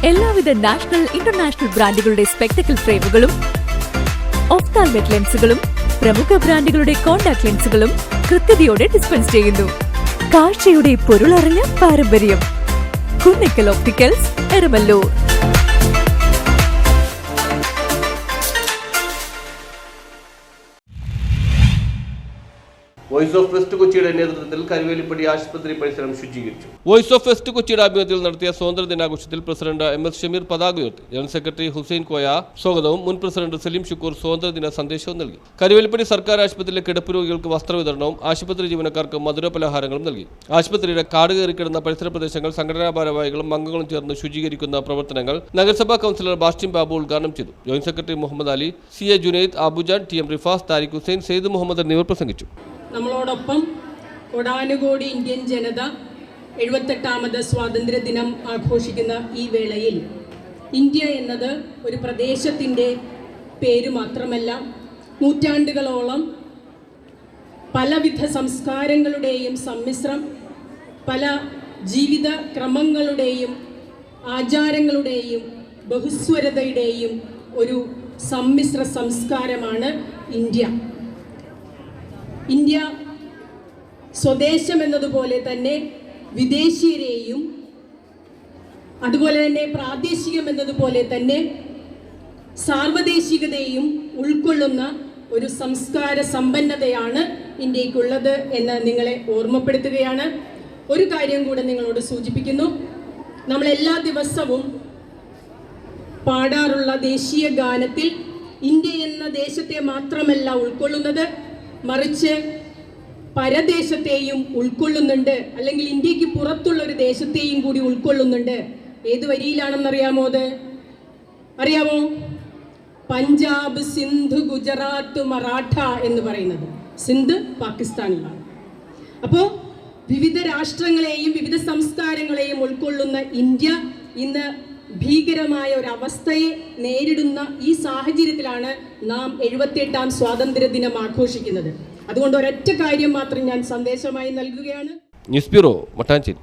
എല്ലാവിധ national international ബ്രാൻഡുകളുടെ spectacle ഫ്രെയിമുകളും ഒഫ്താൽമെറ്റ് ലെൻസുകളും പ്രമുഖ ബ്രാൻഡുകളുടെ കോൺടാക്ട് ലെൻസുകളും കൃത്യതയോടെ ഡിസ്പെൻസ് ചെയ്യുന്നു. കാഴ്ചയുടെ പൊരുളറിഞ്ഞ പാരമ്പര്യം. Kunnakkal opticals, Eramalloor. Voice of west കൊച്ചിയുടെ നേതൃത്വത്തിൽ കരുവേലിപ്പടി ആശുപത്രി പരിസരം ശുചീകരിച്ചു. വോയിസ് ഓഫ് വെസ്റ്റ് കൊച്ചിയുടെ ആഭിമുഖ്യത്തിൽ നടത്തിയ സ്വാതന്ത്ര്യ ദിനാഘോഷത്തിൽ പ്രസിഡന്റ് MS ഷമീർ പതാക ഉയർത്തി. ജനറൽ സെക്രട്ടറി ഹുസൈൻ കോയ സ്വാഗതവും മുൻ പ്രസിഡന്റ് സലീം ഷുക്കൂർ സ്വാതന്ത്ര്യദിന സന്ദേശവും നൽകി. കരുവേലിപ്പടി സർക്കാർ ആശുപത്രിയിലെ കിടപ്പ് രോഗികൾക്ക് വസ്ത്രവിതരണവും ആശുപത്രി ജീവനക്കാർക്ക് മധുര പലഹാരങ്ങളും നൽകി. ആശുപത്രിയുടെ കാട് കയറിക്കിടന്ന പരിസര പ്രദേശങ്ങൾ സംഘടനാ ഭാരവാഹികളും അംഗങ്ങളും ചേർന്ന് ശുചീകരിക്കുന്ന പ്രവർത്തനങ്ങൾ നഗരസഭാ കൗൺസിലർ ബാസ്റ്റിൻ ബാബു ഉദ്ഘാടനം ചെയ്തു. Joint secretary Muhammad Ali, CA Junaid, Abujan, TM Rifas, Tariq Hussain, Sayed Muhammad എന്നിവർ പ്രസംഗിച്ചു. നമ്മളോടൊപ്പം കോടാനുകോടി ഇന്ത്യൻ ജനത 78ാമത് സ്വാതന്ത്ര്യ ദിനം ആഘോഷിക്കുന്ന ഈ വേളയിൽ ഇന്ത്യ എന്നത് ഒരു പ്രദേശത്തിൻ്റെ പേര് മാത്രമല്ല, നൂറ്റാണ്ടുകളോളം പലവിധ സംസ്കാരങ്ങളുടെയും സമ്മിശ്രം, പല ജീവിത ക്രമങ്ങളുടെയും ആചാരങ്ങളുടെയും ബഹുസ്വരതയുടെയും ഒരു സമ്മിശ്ര സംസ്കാരമാണ് ഇന്ത്യ. ഇന്ത്യ സ്വദേശം എന്നതുപോലെ തന്നെ വിദേശീയരെയും അതുപോലെ തന്നെ പ്രാദേശികം എന്നതുപോലെ തന്നെ സാർവദേശികതയും ഉൾക്കൊള്ളുന്ന ഒരു സംസ്കാര സമ്പന്നതയാണ് ഇന്ത്യക്കുള്ളത് എന്ന് നിങ്ങളെ ഓർമ്മപ്പെടുത്തുകയാണ്. ഒരു കാര്യം കൂടെ നിങ്ങളോട് സൂചിപ്പിക്കുന്നു. നമ്മളെല്ലാ ദിവസവും പാടാറുള്ള ദേശീയ ഗാനത്തിൽ ഇന്ത്യ എന്ന ദേശത്തെ മാത്രമല്ല ഉൾക്കൊള്ളുന്നത്, മറിച്ച് പരദേശത്തെയും ഉൾക്കൊള്ളുന്നുണ്ട്, അല്ലെങ്കിൽ ഇന്ത്യക്ക് പുറത്തുള്ള ഒരു ദേശത്തെയും കൂടി ഉൾക്കൊള്ളുന്നുണ്ട്. ഏത് വരിയിലാണെന്നറിയാമോ? അറിയാമോ? പഞ്ചാബ്, സിന്ധ്, ഗുജറാത്ത്, മറാഠ എന്ന് പറയുന്നത്. സിന്ധ് പാകിസ്ഥാനിലാണ്. അപ്പോൾ വിവിധ രാഷ്ട്രങ്ങളെയും വിവിധ സംസ്കാരങ്ങളെയും ഉൾക്കൊള്ളുന്ന ഇന്ത്യ ഇന്ന് ഭീകരമായ ഒരവസ്ഥയെ നേരിടുന്ന ഈ സാഹചര്യത്തിലാണ് നാം 78ാം സ്വാതന്ത്ര്യ ദിനം ആഘോഷിക്കുന്നത്. അതുകൊണ്ട് ഒരൊറ്റ കാര്യം മാത്രം ഞാൻ സന്ദേശമായി നൽകുകയാണ്. News bureau, Mattancherry.